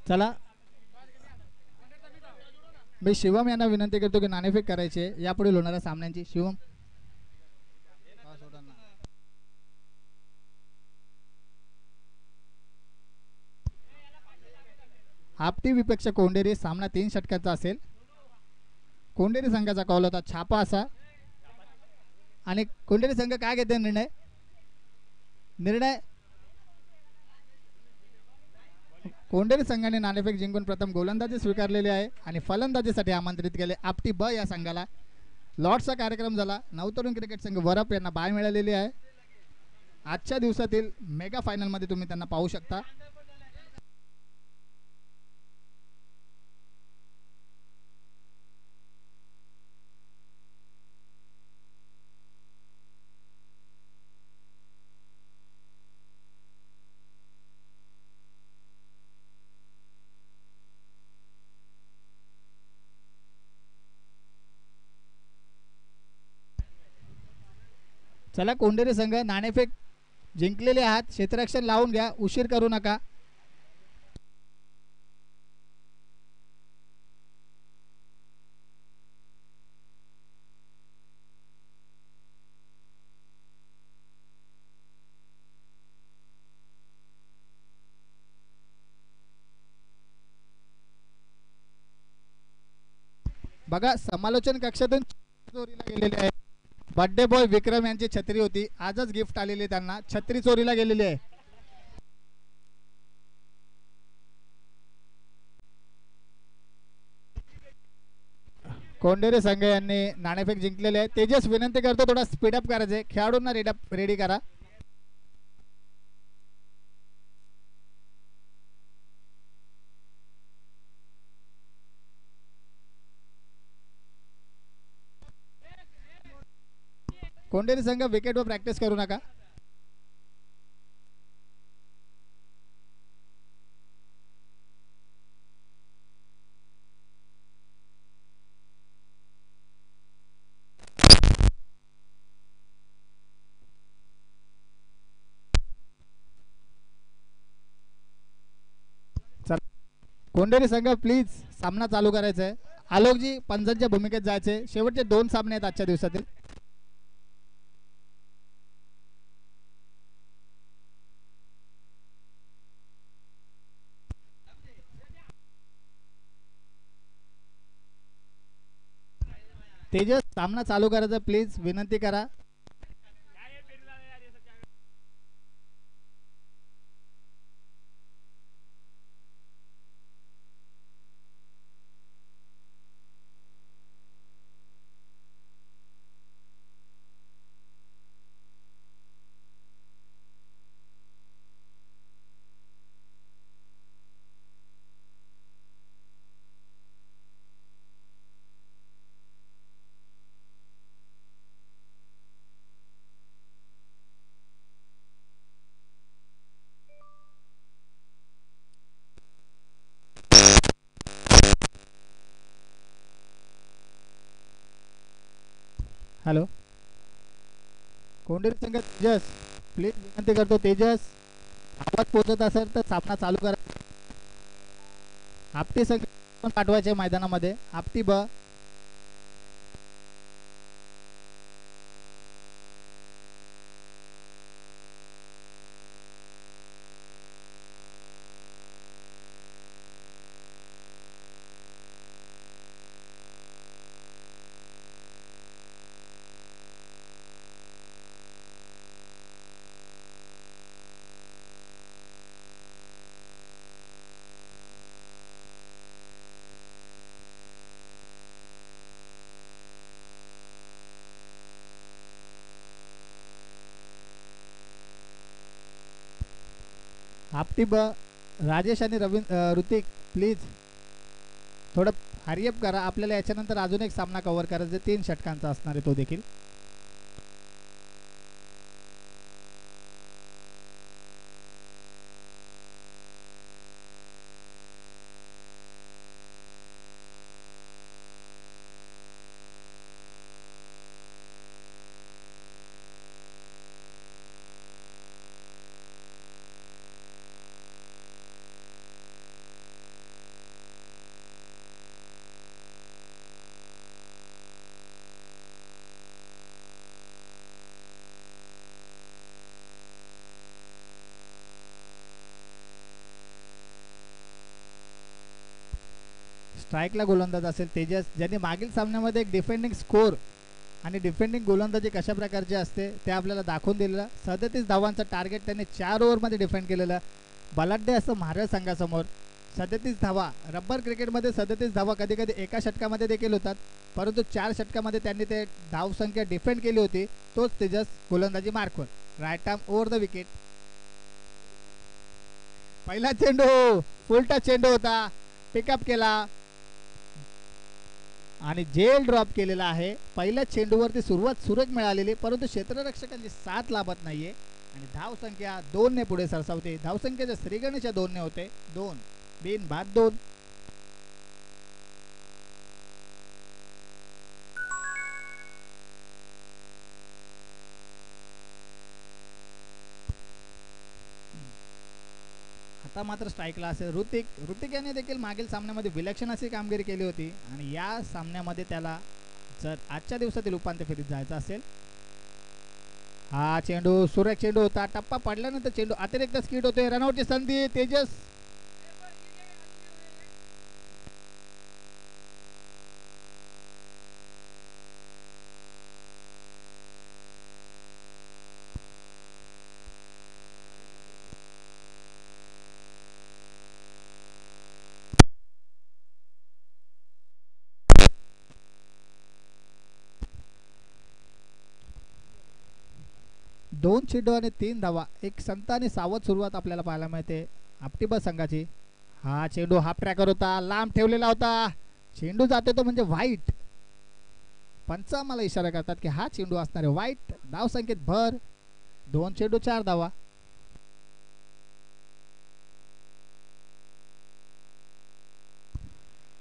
चला, मी शिवम यांना विनंती करतो की नाणेफेक करायची आहे यापुढील होणाऱ्या सामन्यांची. शिवम आपटी विपेक्षा कोंडेरी, सामना 3 षटकांचा असेल. कोंडेरी संघाचा कॉल होता छापा असा. आणि कोंडेरी संघ काय घेते निर्णय? निर्णय कोंडेरी संघाने नाणेफेक जिंकून प्रथम गोलंदाजी स्वीकारलेली आहे आणि फलंदाजीसाठी आमंत्रित केले आपटी ब या संघाला. लॉर्ड्सचा कार्यक्रम झाला. नवतरुण क्रिकेट संघ वरप यांना बाय मिळालेली आहे. आजच्या दिवसातील मेगा फायनलमध्ये तुम्ही त्यांना पाहू शकता. चला, कोंडेरी संघ नाणेफेक जिंकलेले आहात. क्षेत्ररक्षण लावून घ्या, उशीर करू नका. बघा, समालोचन कक्षातून चोरीला गेलेले आहे. बर्थडे बॉय विक्रम यांची छत्री होती, आजच गिफ्ट आलेली त्यांना. छत्री चोरीला गेलेली आहे. कोंडेरे संघ यांनी नाणेफेक जिंकलेले आहे. तेजस विनंती करतो थोडा स्पीडअप करायचे, खेळाडूंना रेडी करा. कोंडेरी संघ विकेटवर प्रॅक्टिस करू नका. कोंडेरी संघ प्लीज सामना चालू करायचा आहे. आलोकजी पंचांच्या भूमिकेत जायचे. शेवटचे 2 सामने आहेत आजच्या दिवसातील. तेजस सामना चालू करायचा प्लीज, विनंती करा. हॅलो, कोंडेरी संघ तेजस प्लीज विनंती करतो. तेजस आवाज पोहोचत असेल तर सामना चालू करा. आपटी संघ पण पाठवायचे मैदानामध्ये. आपटी ब आपटी ब राजेश आणि ऋतिक प्लीज थोडं हरिअप करा. आपल्याला याच्यानंतर अजून एक सामना कव्हर करायचा, 3 षटकांचा असणार आहे तो देखील. स्ट्राईकला गोलंदाज असेल तेजस, ज्यांनी मागील सामन्यामध्ये एक डिफेंडिंग स्कोर आणि डिफेंडिंग गोलंदाजी कशा प्रकारची असते ते आपल्याला दाखवून दिलेलं. 37 धावांचं टार्गेट त्यांनी 4 ओव्हरमध्ये डिफेंड केलेलं. बलाढ्य असं महाराज संघासमोर 37 धावा. रब्बर क्रिकेटमध्ये 37 धावा कधी कधी एका षटकामध्ये देखील होतात, परंतु 4 षटकामध्ये त्यांनी ते धावसंख्या डिफेंड केली होती. तोच तेजस गोलंदाजी मार्कवर. Right arm over the wicket. पहिला चेंडू फुलटा चेंडू होता, पिकअप केला आणि जेल ड्रॉप केलेला आहे. पहिल्या चेंडूवरती सुरुवात सुरेख मिळालेली, परंतु क्षेत्ररक्षकांची साथ लाभत नाहीये आणि धावसंख्या 2 ने पुढे सरसावते. धावसंख्येच्या श्रीगणेच्या 2 ने होते. 2 बिन बाद 2. आता मात्र स्ट्राईकला असेल ऋतिक याने देखील मागील सामन्यामध्ये विलक्षण अशी कामगिरी केली होती आणि या सामन्यामध्ये त्याला जर आजच्या दिवसातील उपांत्य फेरीत जायचं असेल. हा चेंडू सुरेख चेंडू होता. टप्पा पडल्यानंतर चेंडू अतिरिक्त स्पीड होते. रनआउटची संधी तेजस. दोन चेंडू आणि 3 धावा. एक संत आणि सावध सुरुवात आपल्याला पाहायला मिळते आपटी ब संघाची. हा चेंडू हाफ ट्रॅकर होता, लांब ठेवलेला होता. चेंडू जाते तो म्हणजे वाईट. पंच आम्हाला इशारा करतात की हा चेंडू असणार आहे वाईट. धाव संख्येत भर. 2 चेंडू 4 धावा.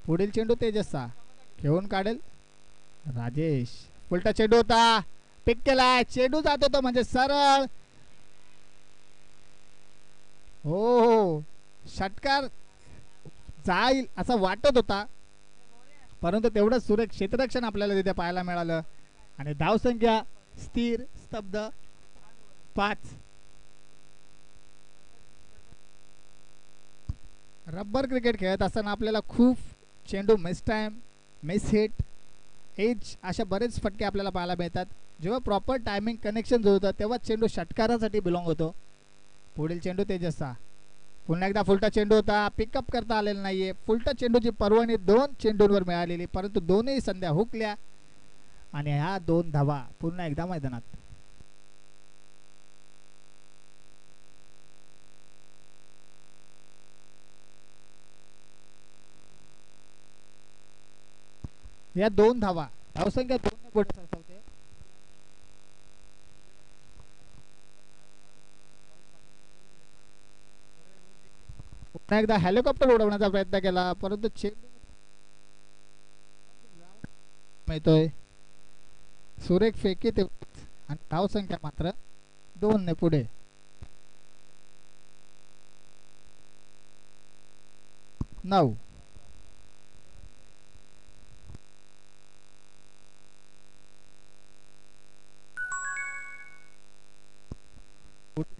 पुढील चेंडू तेजसचा खेळून काढेल राजेश. उलटा चेंडू होता, पिक केलाय. चेंडू जातो तो म्हणजे सरळ. हो षटकार जाईल असं वाटत होता, परंतु तेवढं सुरेख क्षेत्ररक्षण आपल्याला तिथे पाहायला मिळालं आणि धावसंख्या स्थिर स्तब्ध 5. रब्बर क्रिकेट खेळत असताना आपल्याला खूप चेंडू miss time, miss hit, edge अशा बरेच फटके आपल्याला पाहायला मिळतात. जेव्हा प्रॉपर टायमिंग कनेक्शन जो होतं तेव्हा चेंडू षटकारासाठी बिलॉंग होतो. पुढील चेंडू तेजसचा पुन्हा एकदा फुलटा चेंडू होता, पिकअप करता आलेला नाहीये. फुलटा चेंडूची परवानगी 2 चेंडूंवर मिळालेली, परंतु दोनही संध्या हुकल्या आणि ह्या 2 धावा पुन्हा एकदा मैदानात. या 2 धावा धावसंख्या 2 ने पुढे सरसावते. पुन्हा एकदा हेलिकॉप्टर उडवण्याचा प्रयत्न केला, परंतु चेंडू मिळतोय. सुरेख फेकी ते आणि धावसंख्या मात्र 2 ने पुढे. नऊ.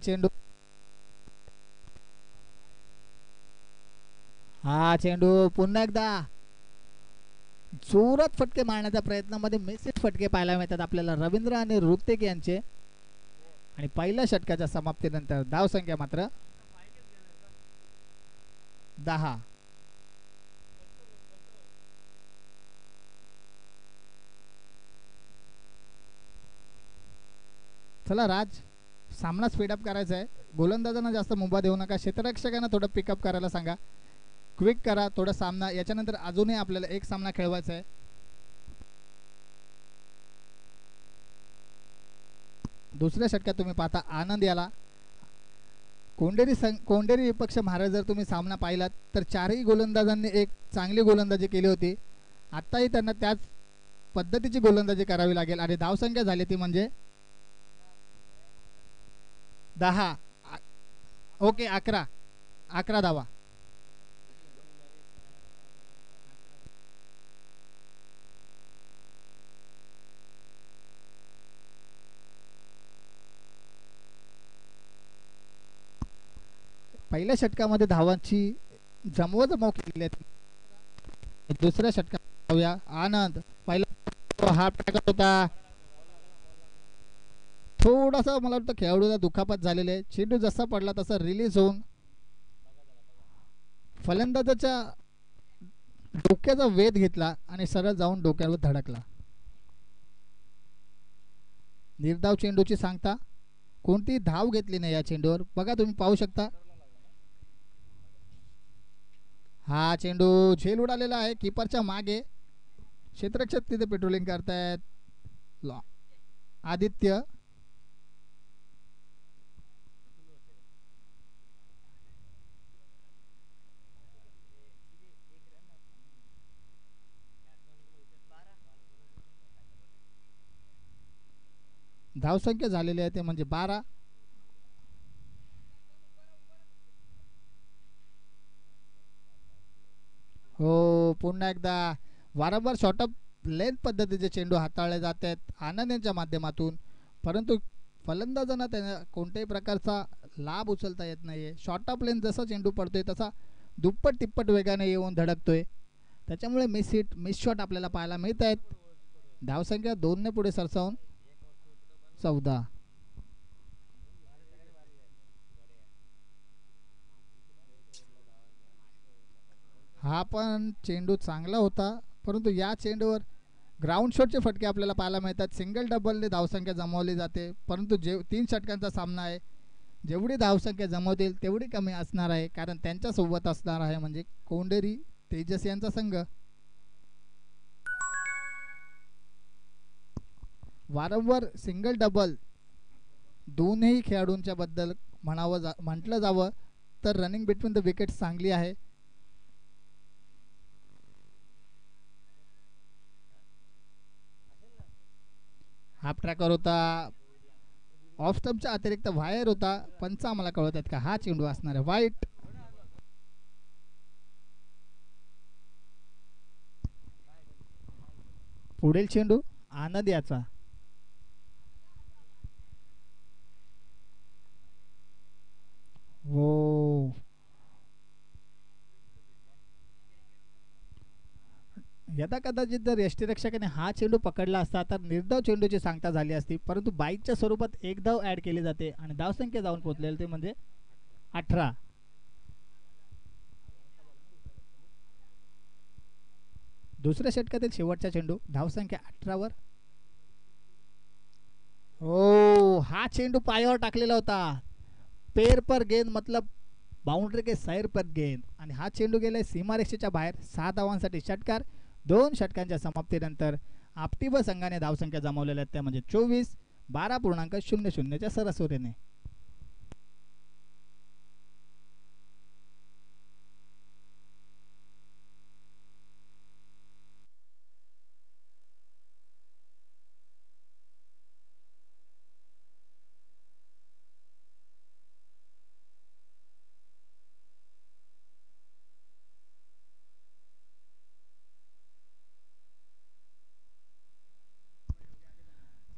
चेंडू हा चेंडू पुन्हा एकदा जोरात फटके मारण्याच्या प्रयत्नामध्ये मिसिट फटके पाहायला मिळतात आपल्याला रवींद्र आणि ऋतिक यांचे. आणि पहिल्या षटकाच्या समाप्तीनंतर धावसंख्या मात्र 10. चला राज, सामना स्पीडअप करायचा आहे. गोलंदाजांना जास्त मुभा देऊ नका. क्षेत्ररक्षकांना थोडं पिकअप करायला सांगा. क्विक करा थोडा सामना. याच्यानंतर अजूनही आपल्याला एक सामना खेळवायचा आहे. दुसऱ्या षटकात तुम्ही पाहता आनंद याला. कोंडेरी विपक्ष महाराज जर तुम्ही सामना पाहिलात तर 4ही गोलंदाजांनी एक चांगली गोलंदाजी केली होती. आताही त्यांना त्याच पद्धतीची गोलंदाजी करावी लागेल आणि धावसंख्या झाली ती म्हणजे 10. ओके 11 धावा. पहिल्या षटकामध्ये धावांची जमवाजमव केली आहे. दुसऱ्या षटकात जाऊया. आनंद पहिला हाफ टॅकल होता. थोडासा मला वाटतं खेळाडूला दुखापत झालेली आहे. चेंडू जसा पडला तसा रिलीज होऊन फलंदाजाच्या डोक्याचा वेध घेतला आणि सरळ जाऊन डोक्यावर धडकला. निर्धाव चेंडूची सांगता. कोणती धाव घेतली नाही या चेंडूवर. बघा तुम्ही पाहू शकता. हा चेंडू झेल उडालेला आहे कीपरच्या मागे. क्षेत्ररक्षक तिथे पेट्रोलिंग करतायत. आदित्य धावसंख्या झालेली आहे ते म्हणजे 12. हो पुन्हा एकदा वारंवार शॉर्ट ऑफ लेंथ पद्धतीचे चेंडू हाताळले जात आहेत आनंद यांच्या माध्यमातून. परंतु फलंदाजांना त्यांना कोणत्याही प्रकारचा लाभ उचलता येत नाही आहे. शॉर्ट ऑफ लेंथ जसा चेंडू पडतोय तसा दुप्पट तिप्पट वेगाने येऊन धडकतोय. त्याच्यामुळे मिस हिट मिस शॉट आपल्याला पाहायला मिळत आहेत. धावसंख्या 2 ने पुढे सरसावून 14. हा पण चेंडू चांगला होता परंतु या चेंडूवर ग्राउंड शॉटचे फटके आपल्याला पाहायला मिळतात. सिंगल डबलने धावसंख्या जमवली जाते परंतु 3 षटकांचा सामना आहे. जेवढी धावसंख्या जमवतील तेवढी कमी असणार आहे कारण त्यांच्यासोबत असणार आहे म्हणजे कोंडेरी तेजस यांचा संघ. वारंवार सिंगल डबल दोन्ही खेळाडूंच्या बद्दल म्हटलं जावं तर रनिंग बिटवीन द विकेट्स चांगली आहे. हाफ ट्रॅकर होता. ऑफ स्टंपच्या अतिरिक्त वायर होता. पंच आम्हाला कळवत आहेत का हा चेंडू असणार आहे वाईट. पुढील चेंडू आनंद याचा. हो यदा कदाचित जर यष्टीरक्षकाने हा चेंडू पकडला असता तर निर्धाव चेंडूची सांगता झाली असती परंतु बाईकच्या स्वरूपात एक धाव ऍड केली जाते आणि धावसंख्या जाऊन पोहोचलेली ते म्हणजे 18. दुसऱ्या षटकातील शेवटचा चेंडू धावसंख्या 18 वर. हो हा चेंडू पायावर टाकलेला होता. पैर पर गेंद मतलब बाउंड्री के सैर पर गेंद आणि हा चेंडू गेलाय सीमारेषेच्या बाहेर. 6 धावांसाठी षटकार. 2 षटकांच्या समाप्तीनंतर आपटी व संघाने धावसंख्या जमवलेल्या आहेत त्या म्हणजे 24. 12.00च्या सरासरीने.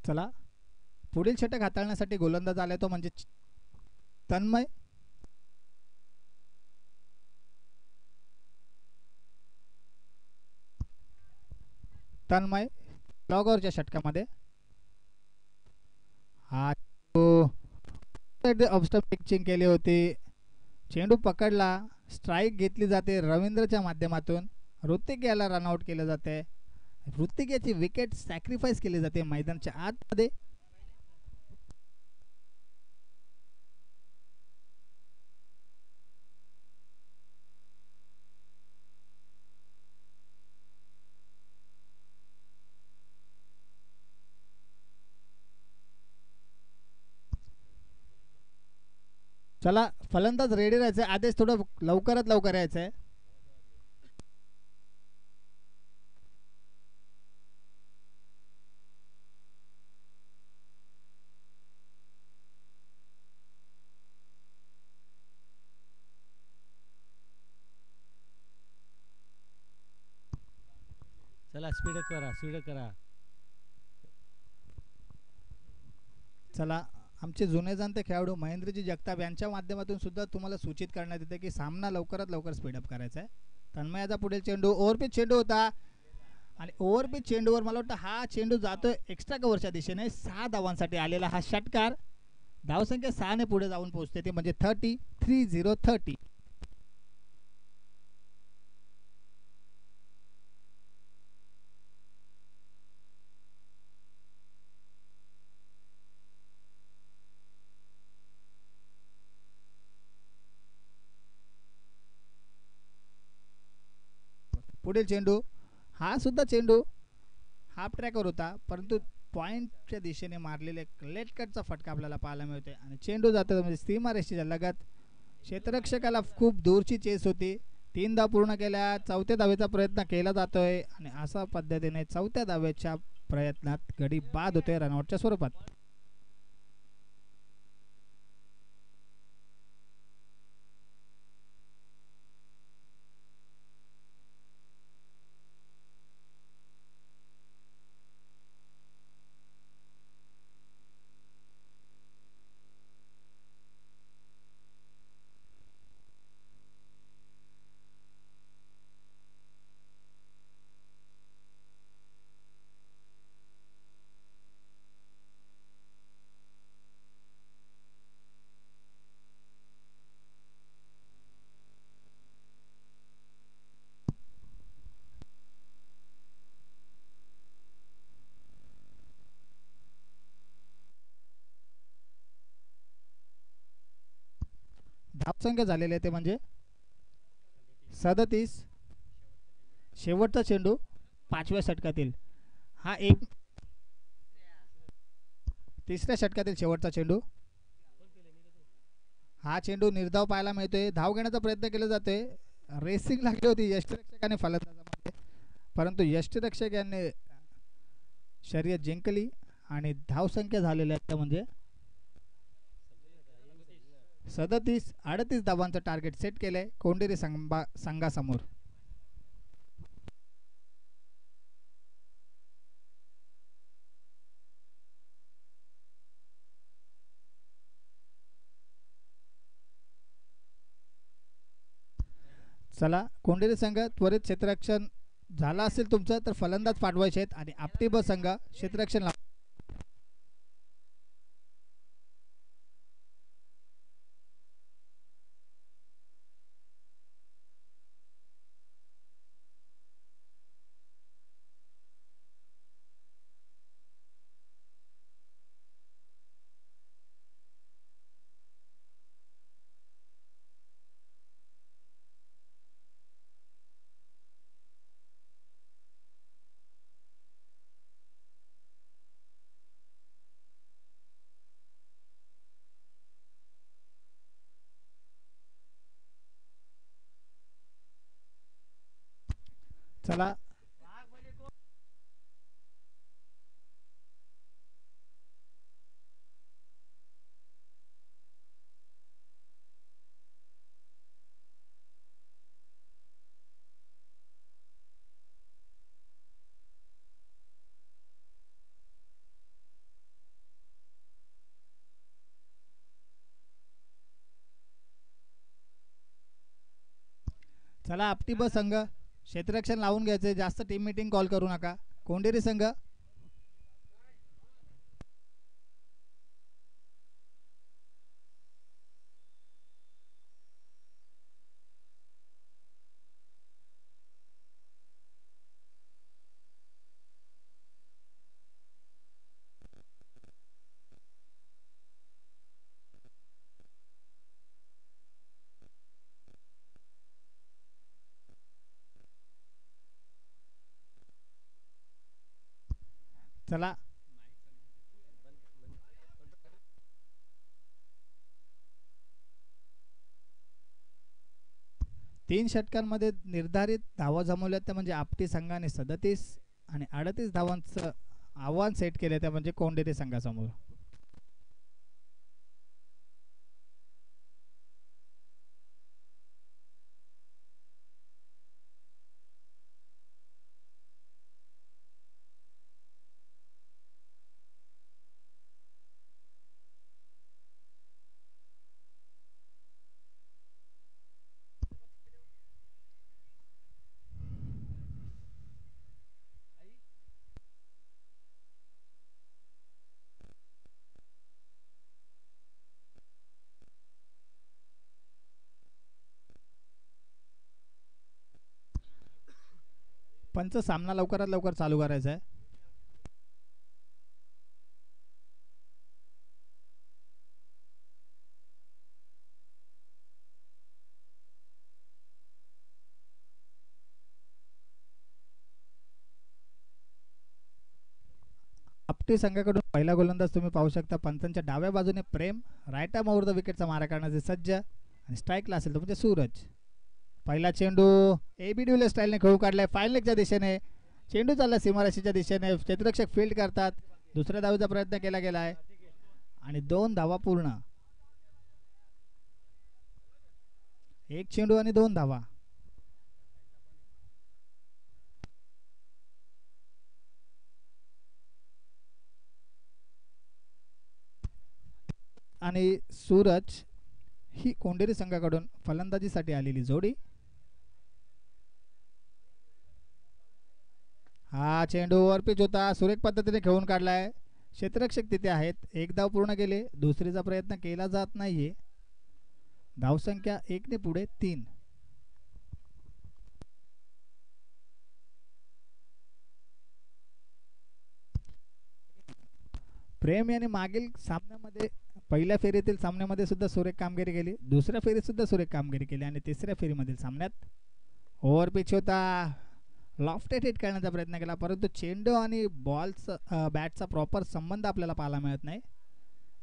चला पुढील षटक हाताळण्यासाठी गोलंदाज आला तो म्हणजे तन्मय. तन्मय लॉगरच्या षटकामध्ये हा पिचिंग केली होती. चेंडू पकडला. स्ट्राईक घेतली जाते रवींद्रच्या माध्यमातून. ऋतिक याला रनआउट केलं जाते. ऋतिक याची विकेट सॅक्रिफाईस केली जाते मैदानाच्या आतमध्ये. चला फलंदाज रेडी राहायचं. आदेश थोडं लवकरात लवकर यायचं आहे. चला स्पीड करा. चला आमचे जुने जाणते खेळाडू महेंद्रजी जगताप यांच्या माध्यमातून सुद्धा तुम्हाला सूचित करण्यात येते की सामना लवकरात लवकर स्पीडअप करायचा आहे. तन्मयाचा पुढील चेंडू ओव्हरपिच चेंडू होता आणि ओव्हरपिच चेंडूवर मला वाटतं हा चेंडू जातोय एक्स्ट्रा कव्हरच्या दिशेने. 6 धावांसाठी आलेला हा षटकार. धावसंख्या 6 ने पुढे जाऊन पोहोचते ती म्हणजे 30. पुढील चेंडू हा सुद्धा चेंडू हाफ ट्रॅकवर होता परंतु पॉईंटच्या दिशेने मारलेले लेट कटचा फटका आपल्याला पाहायला मिळतोय आणि चेंडू जातो म्हणजे सीमारेषेच्या लगत. क्षेत्ररक्षकाला खूप दूरची चेस होती. 3 धाव पूर्ण केल्या. 4थ्या धावेचा प्रयत्न केला जातोय आणि अशा पद्धतीने 4थ्या धावेच्या प्रयत्नात गडी बाद होतोय रनआउटच्या स्वरूपात. धावसंख्या झालेले ते म्हणजे 37. शेवटचा चेंडू 5व्या षटकातील हा एक 3ऱ्या षटकातील शेवटचा चेंडू. हा चेंडू निर्धाव पाहायला मिळतोय. धाव घेण्याचा प्रयत्न केला जातोय. रेसिंग लागली होती यष्टीरक्षकाने फलंदाजामध्ये परंतु यष्टीरक्षक यांनी शर्यत जिंकली आणि धावसंख्या झालेल्या त्या म्हणजे 38 धावांचं टार्गेट सेट केलंय कोंडेरी संघासमोर. चला कोंडेरी संघ त्वरित क्षेत्ररक्षण झाला असेल तुमचं तर फलंदाज पाठवायचे आहेत आणि आपटी ब संघ क्षेत्ररक्षण चला चला आपटी ब संघ क्षेत्ररक्षण लावून घ्यायचे. जास्त टीम मीटिंग कॉल करू नका. कोंडेरी संघ चला 3 षटकांमध्ये निर्धारित धावा जमवल्या त्या म्हणजे आपटी संघाने 37 आणि 38 धावांचं आव्हान सेट केले त्या म्हणजे कोंडेरी संघासमोर. पंच सामना लवकरात लवकर चालू करायचा आहे. आपटी संघाकडून पहिला गोलंदाज तुम्ही पाहू शकता. पंचांच्या डाव्या बाजूने प्रेम, राईट आर्म ओव्हर द विकेटचा मारा करण्याचे सज्ज आणि स्ट्राईकला असेल तो म्हणजे सूरज. पहिला चेंडू AB डिव्हिलियर्स स्टाईलने खेळू काढलाय फाईन लेगच्या दिशेने. चेंडू चालला सीमारेषेच्या दिशेने. क्षेत्ररक्षक फील्ड करतात. दुसऱ्या धावेचा प्रयत्न केला गेला आहे आणि 2 धावा पूर्ण. एक चेंडू आणि 2 धावा. आणि सूरज ही कोंडेरी संघाकडून फलंदाजीसाठी आलेली जोडी. हा चेंडू ओव्हरपिच होता. सुरेख पद्धतीने खेळून काढलाय. क्षेत्ररक्षक तिथे आहेत. एक धाव पूर्ण केले. दुसरीचा प्रयत्न केला जात नाहीये. धावसंख्या 1 ने पुढे 3. प्रेम याने मागील सामन्यामध्ये पहिल्या फेरीतील सामन्यामध्ये सुद्धा सुरेख कामगिरी केली. दुसऱ्या फेरीत सुद्धा सुरेख कामगिरी केली आणि तिसऱ्या फेरीमधील सामन्यात ओव्हरपिच होता. लॉफ्टेड हिट करण्याचा प्रयत्न केला परंतु चेंडू आणि बॉलचा बॅटचा प्रॉपर संबंध आपल्याला पाहायला मिळत नाही.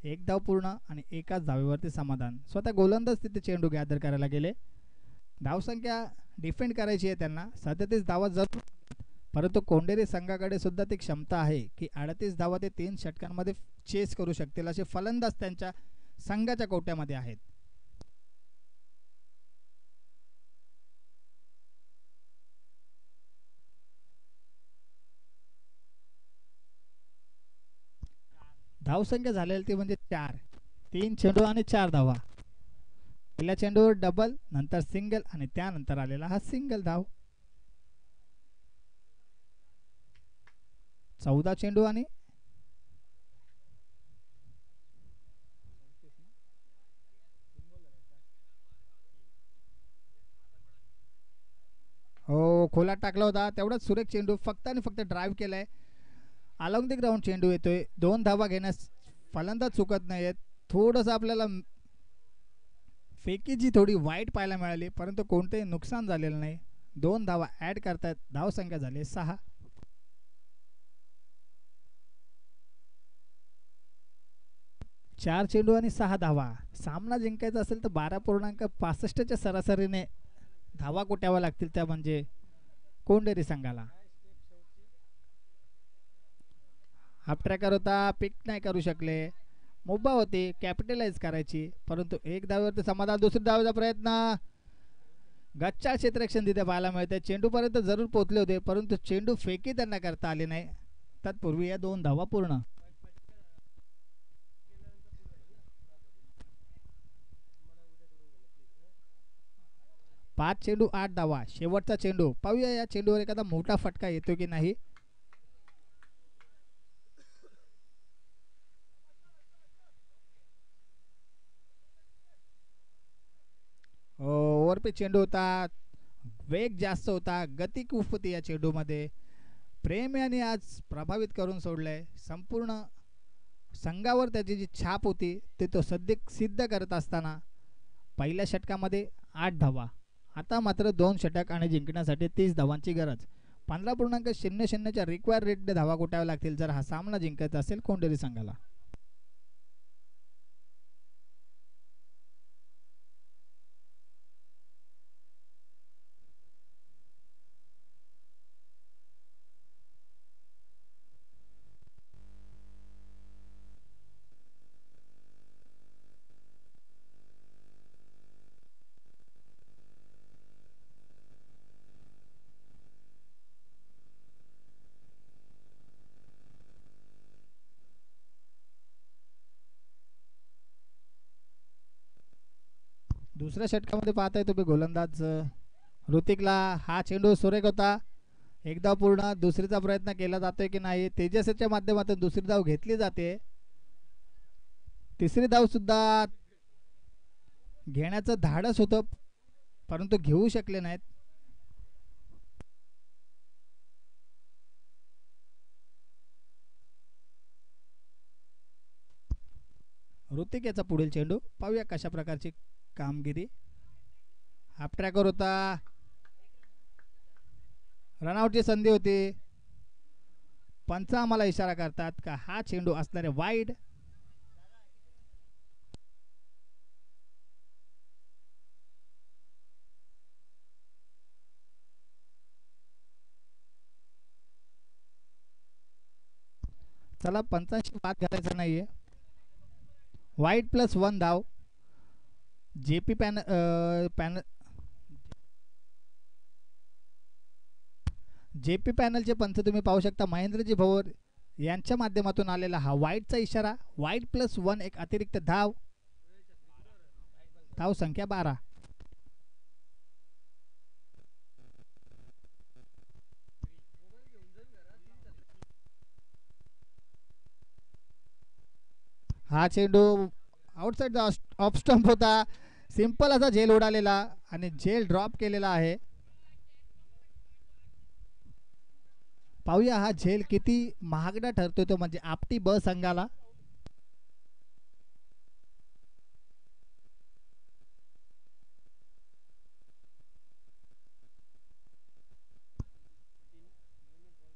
एक धाव पूर्ण आणि एकाच धावेवरती समाधान. स्वतः गोलंदाज तिथे चेंडू गॅदर करायला गेले. धावसंख्या डिफेंड करायची आहे त्यांना. 37 धावा जरूर परंतु कोंडेरी संघाकडे सुद्धा ती क्षमता आहे की 38 धावा ते 3 षटकांमध्ये चेस करू शकतील असे फलंदाज त्यांच्या संघाच्या कोट्यामध्ये आहेत. धावसंख्या झालेली ती म्हणजे 4. 3 चेंडू आणि 4 धावा. पहिल्या चेंडूवर डबल, नंतर सिंगल आणि त्यानंतर आलेला हा सिंगल धाव. 14 चेंडू आणि हो खोलात टाकला होता. तेवढाच सुरेख चेंडू फक्त आणि फक्त ड्राईव्ह केलाय. अलॉंग द ग्राउंड चेंडू येतोय. 2 धावा घेण्यास फलंदाज चुकत नाहीयेत. थोडंसं आपल्याला फेकीची थोडी वाईट पाहायला मिळाली परंतु कोणतेही नुकसान झालेलं नाही. 2 धावा ॲड करतात. धावसंख्या झाली 6. 4 चेंडू आणि 6 धावा. सामना जिंकायचा असेल तर 12.65च्या सरासरीने धावा कुटाव्या लागतील त्या म्हणजे कोंडेरी संघाला. हाफ ट्रॅकर होता. पिक नाही करू शकले. मुभा होती कॅपिटलाइज करायची परंतु एक धावेवरती समाधान. दुसरी धावेचा प्रयत्न. गच्चा क्षेत्ररक्षण तिथे पाहायला मिळते. चेंडूपर्यंत जरूर पोहोचले होते परंतु चेंडू फेकी त्यांना करता आले नाही. तत्पूर्वी या 2 धावा पूर्ण. पाच चेंडू 8 धावा. शेवटचा चेंडू. पाहूया या चेंडूवर एखादा मोठा फटका येतो की नाही. ओव्हरपिच चेंडू होता. वेग जास्त होता. गती खूप होती या चेंडूमध्ये. प्रेम याने आज प्रभावित करून सोडलंय. संपूर्ण संघावर त्याची जी छाप होती ते तो सिद्ध करत असताना पहिल्या षटकामध्ये 8 धावा. आता मात्र 2 षटक आणि जिंकण्यासाठी 30 धावांची गरज. 15.00च्या रिक्वायर रेटने धावा कुटाव्या लागतील जर हा सामना जिंकायचा असेल कोंडेरी संघाला. दुसऱ्या षटकामध्ये पाहताय तुम्ही गोलंदाज ऋतिकला. हा चेंडू सुरेख होता. एक धाव पूर्ण. दुसरीचा प्रयत्न केला जातोय की नाही. तेजसच्या माध्यमातून दुसरी धाव घेतली जाते. तिसरी धाव सुद्धा घेण्याचं धाडस होतं परंतु घेऊ शकले नाहीत. ऋतिक याचा पुढील चेंडू. पाहूया कशा प्रकारची कामगिरी. हाफ ट्रॅकर होता. रनआउटची संधी होती. पंच आम्हाला इशारा करतात का हा चेंडू असणारे वाईड. चला पंचांशी वाद घालायचा नाहीये. वाईड +1 धाव. जेपी पॅनलचे पंच तुम्ही पाहू शकता. महेंद्रजी भोवर यांच्या माध्यमातून आलेला हा वाईडचा इशारा. वाईड +1 एक अतिरिक्त धाव. धाव संख्या 12. हा चेंडू आउटसाइड ऑफ स्टंप होता. सिंपल असा झेल उडालेला आणि झेल ड्रॉप केलेला आहे. पाहूया हा झेल किती महागडा ठरतोय तो म्हणजे आपटी ब संघाला.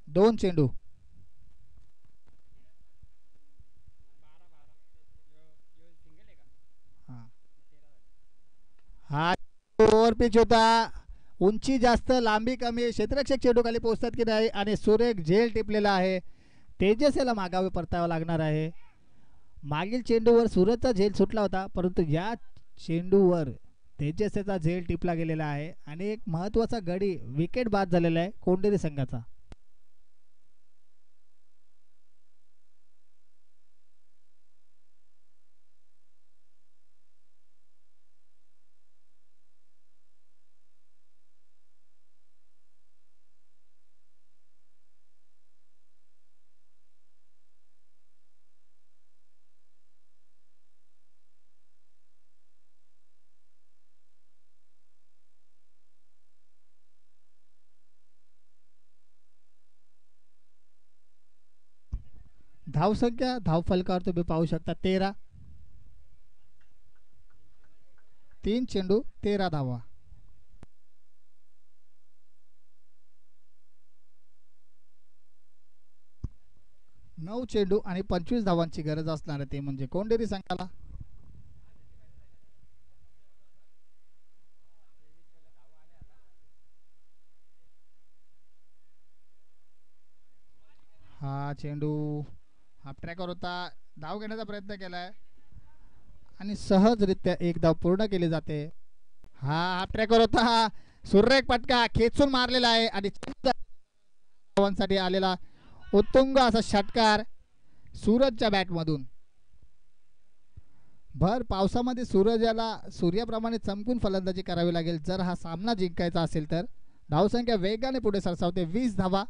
दोन चेंडू. हा ओव्हर पिच होता. उंची जास्त लांबी कमी. क्षेत्ररक्षक चेंडू खाली पोहोचतात की नाही आणि सुरेख झेल टिपलेला आहे. तेजस याला मागावे परतावा लागणार आहे. मागील चेंडूवर सूरजचा झेल सुटला होता परंतु या चेंडूवर तेजस याचा झेल टिपला गेलेला आहे आणि एक महत्त्वाचा गडी विकेट बाद झालेला आहे कोंडेरी संघाचा. धावसंख्या धावफलकावर तुम्ही पाहू शकता 13. 3 चेंडू 13 धावा. नऊ चेंडू आणि 25 धावांची गरज असणार आहे ते म्हणजे कोंडेरी संघाला. हा चेंडू हाफ ट्रॅकर होता. धाव घेण्याचा प्रयत्न केलाय आणि सहजरित्या एक धाव पूर्ण केली जाते. हा हाफ ट्रॅकर होता. सुरेख पटका खेचून मारलेला आहे आणि धावांसाठी आलेला उत्तुंग असा षटकार सूरजच्या बॅटमधून. भर पावसामध्ये सूरज याला सूर्याप्रमाणे चमकून फलंदाजी करावी लागेल जर हा सामना जिंकायचा असेल तर. धावसंख्या वेगाने पुढे सरसावते. 20 धावा.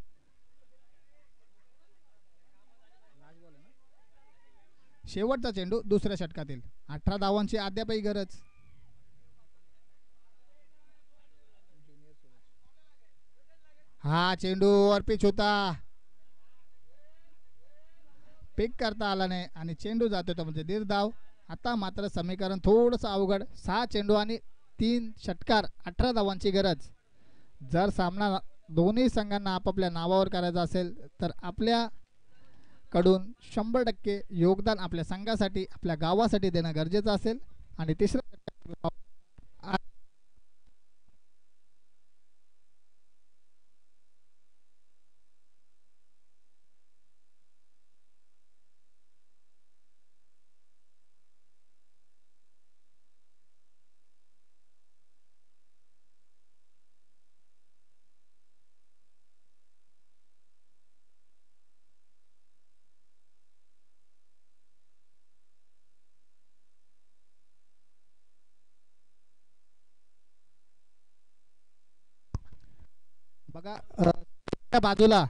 शेवटचा चेंडू दुसऱ्या षटकातील. 18 धावांची अद्यापही गरज. हा चेंडू पिच होता. पिक करता आला नाही आणि चेंडू जातो तो म्हणजे निर्धाव. आता मात्र समीकरण थोडंसं अवघड. 6 चेंडू आणि 3 षटकार 18 धावांची गरज. जर सामना दोन्ही संघांना आपापल्या नावावर करायचा असेल तर आपल्या कडून 100% योगदान आपल्या संघासाठी आपल्या गावासाठी देणं गरजेचं असेल. आणि तिसरा बघा बाजूला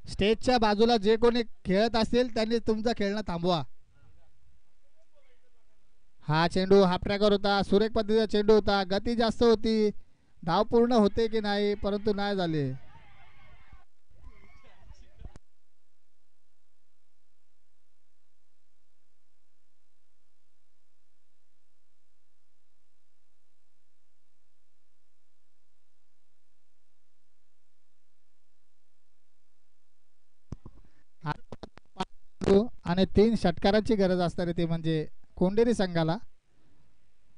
स्टेजच्या बाजूला जे कोणी खेळत असेल त्यांनी तुमचं खेळणं थांबवा. हा चेंडू हाफ ट्रॅकर होता. सुरेख पद्धतीचा चेंडू होता. गती जास्त होती. धाव पूर्ण होते की नाही परंतु नाही झाले. आणि 3 षटकारांची गरज असणारी ती म्हणजे कोंडेरी संघाला.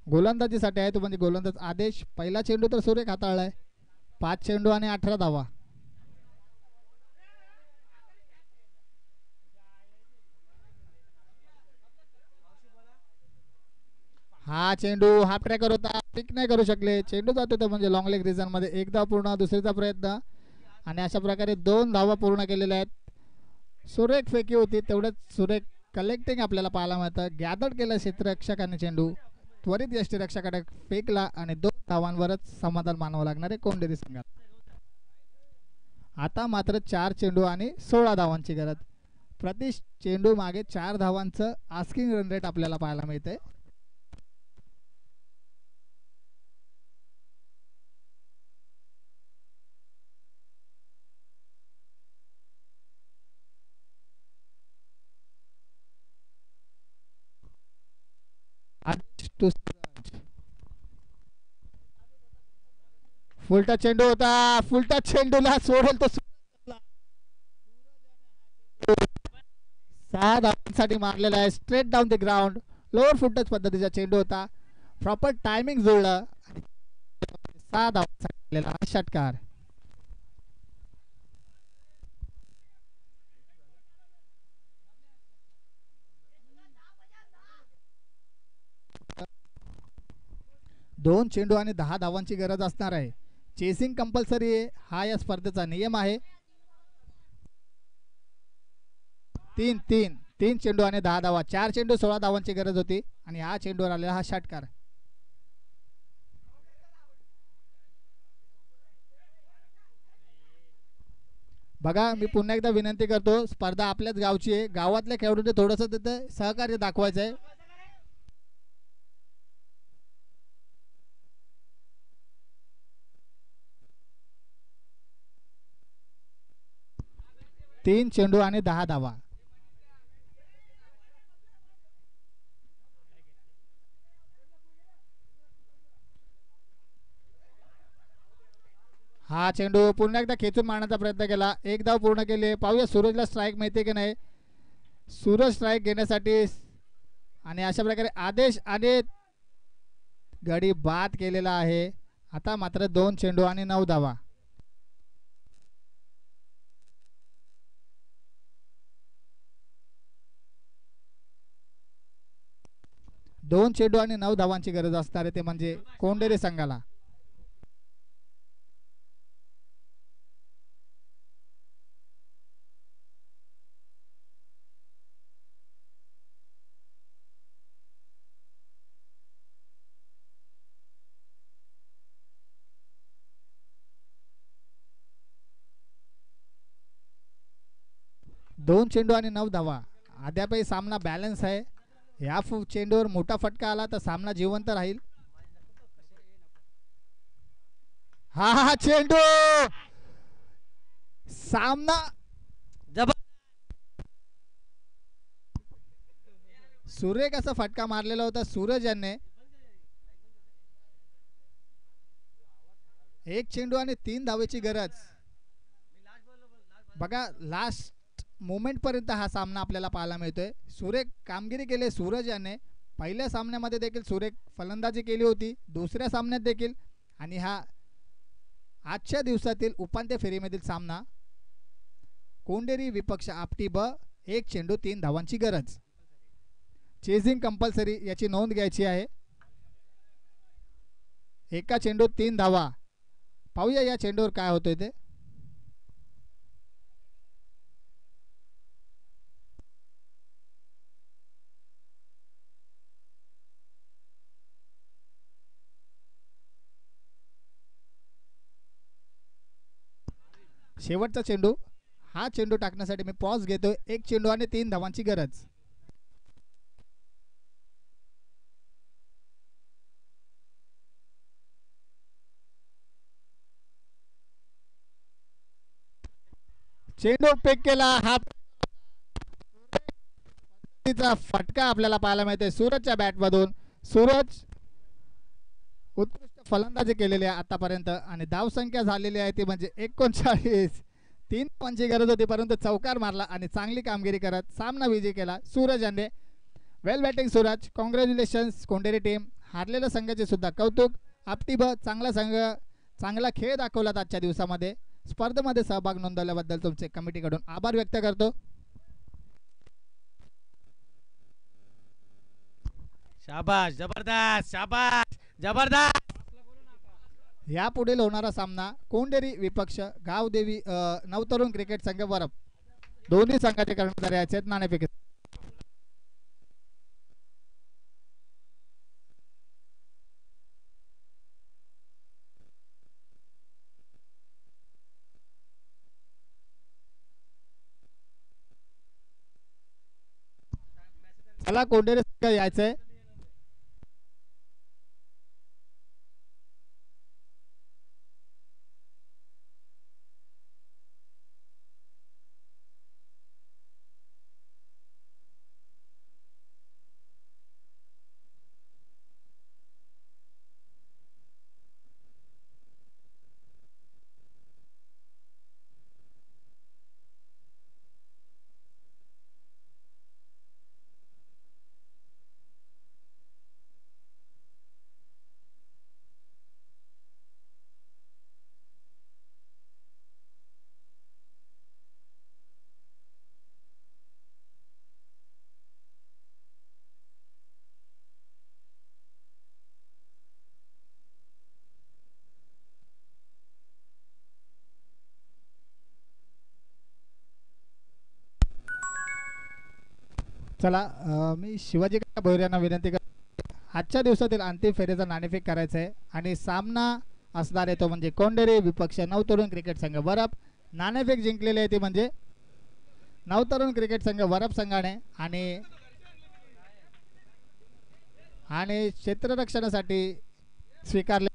गोलंदाजीसाठी आहे तो म्हणजे गोलंदाज आदेश. पहिला चेंडू तर सुरेख हाताळलाय. 5 चेंडू आणि 18 धावा. हा चेंडू हाफ ट्रॅकर होता, पिक नाही करू शकले. चेंडू जातो तो म्हणजे लॉंग लेग रिजन मध्ये. एकदा पूर्ण, दुसरीचा प्रयत्न आणि अशा प्रकारे 2 धावा पूर्ण केलेल्या आहेत. सुरेख फेकी होती, तेवढंच सुरेख कलेक्टिंग आपल्याला पाहायला मिळतं. गॅदर केलं क्षेत्ररक्षकाने चेंडू, त्वरित यष्टीरक्षकाकडे फेकला आणि 2 धावांवरच समाधान मानावं लागणार आहे कोंडेरी संघात. आता मात्र 4 चेंडू आणि 16 धावांची गरज. प्रति चेंडू मागे 4 धावांचं आस्किंग रन रेट आपल्याला पाहायला मिळतंय. फुलटा चेंडू होता, फुलटा चेंडूला सोडेल तो 6 धावांसाठी मारलेला आहे. Straight down the ground. Lower फुटच पद्धतीचा चेंडू होता. Proper timing जुळलं. 6 धावांसाठी हा षटकार. दोन चेंडू आणि 10 धावांची गरज असणार आहे. चेसिंग कंपल्सरी आहे, हा या स्पर्धेचा नियम आहे. 3 चेंडू आणि 10 धावा. 4 चेंडू 16 धावांची गरज होती आणि हा चेंडूवर आलेला हा षटकार. बघा, मी पुन्हा एकदा विनंती करतो, स्पर्धा आपल्याच गावची आहे. गावातल्या खेळाडूंचे थोडंसं तिथे सहकार्य दाखवायचं आहे. 3 चेंडू आणि 10 धावा. हा चेंडू पुन्हा एकदा खेचून मारण्याचा प्रयत्न केला. 1 धाव पूर्ण केली. पाहूया सूरजला स्ट्राईक मिळते की नाही. सूरज स्ट्राईक घेण्यासाठी आणि अशा प्रकारे आदेश आणि गडी बाद केलेला आहे. आता मात्र 2 चेंडू आणि 9 धावा. 2 चेंडू आणि 9 धावांची गरज असणार आहे ते म्हणजे कोंडेरी संघाला. दोन चेंडू आणि 9 धावा. अद्यापही सामना बॅलन्स आहे. या चेंडूवर मोठा फटका आला तर सामना जिवंत राहील. हा चेंडू सामना सुरेख असा फटका मारलेला होता सूरज यांनी. 1 चेंडू आणि 3 धावेची गरज. बघा, लास्ट मोमेंट पर्यंत हा सामना आपल्याला पाहायला मिळतोय. सुरेख कामगिरी केली सूरज याने. पहिल्या सामन्यामध्ये देखील सुरेख फलंदाजी केली होती, दुसऱ्या सामन्यात देखील. आणि हा आजच्या दिवसातील उपांत्य फेरीमधील सामना कोंडेरी विपक्ष आपटी ब. 1 चेंडू 3 धावांची गरज. चेजिंग कंपल्सरी याची नोंद घ्यायची आहे. एका चेंडूत 3 धावा. पाहूया या चेंडूवर काय होतंय ते. शेवटचा चेंडू. हा चेंडू टाकण्यासाठी मी पॉज घेतोय. 1 चेंडू आणि 3 धावांची गरज. चेंडू पेक केला. हा फटका आपल्याला पाहायला मिळतोय सूरजच्या बॅटमधून. सूरज उत्कृष्ट फलंदाजी केलेली आहे आतापर्यंत आणि धावसंख्या झालेली आहे ती म्हणजे 39. 3 धावांची गरज होती परंतु चौकार मारला आणि चांगली कामगिरी करत सामना विजयी केला Suraj Ande. Well batting Suraj. Congratulations Kondheri team. हारलेल्या संघाचे सुद्धा कौतुक. आपटी ब चांगला संघ, चांगला खेळ दाखवलात आजच्या दिवसामध्ये. स्पर्धेमध्ये सहभाग नोंदवल्याबद्दल तुमचे कमिटीकडून आभार व्यक्त करतो. शाबाश, जबरदस्त, शाबाश, जबरदस्त. यापुढील होणारा सामना कोंढेरी विपक्ष गावदेवी नवतरुण क्रिकेट संघ वरप. दोन्ही संघाचे कर्णधार आहेत नाणेफेक. चला कोंढेरी संघ यायचंय. चला मी शिवाजी भोईर यांना विनंती करतो आजच्या दिवसातील अंतिम फेरीचा नाणेफेक करायचा आहे आणि सामना असणार आहे तो म्हणजे कोंढेरी विपक्ष नवतरुण क्रिकेट संघ वरप. नाणेफेक जिंकलेली आहे ती म्हणजे नवतरुण क्रिकेट संघ वरप संघाने आणि क्षेत्ररक्षणासाठी स्वीकारले.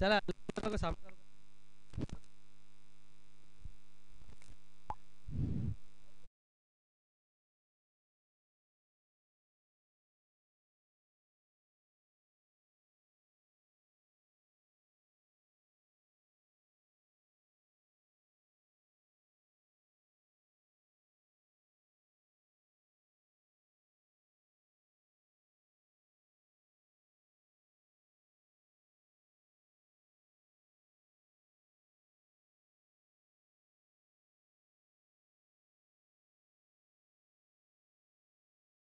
चला सामना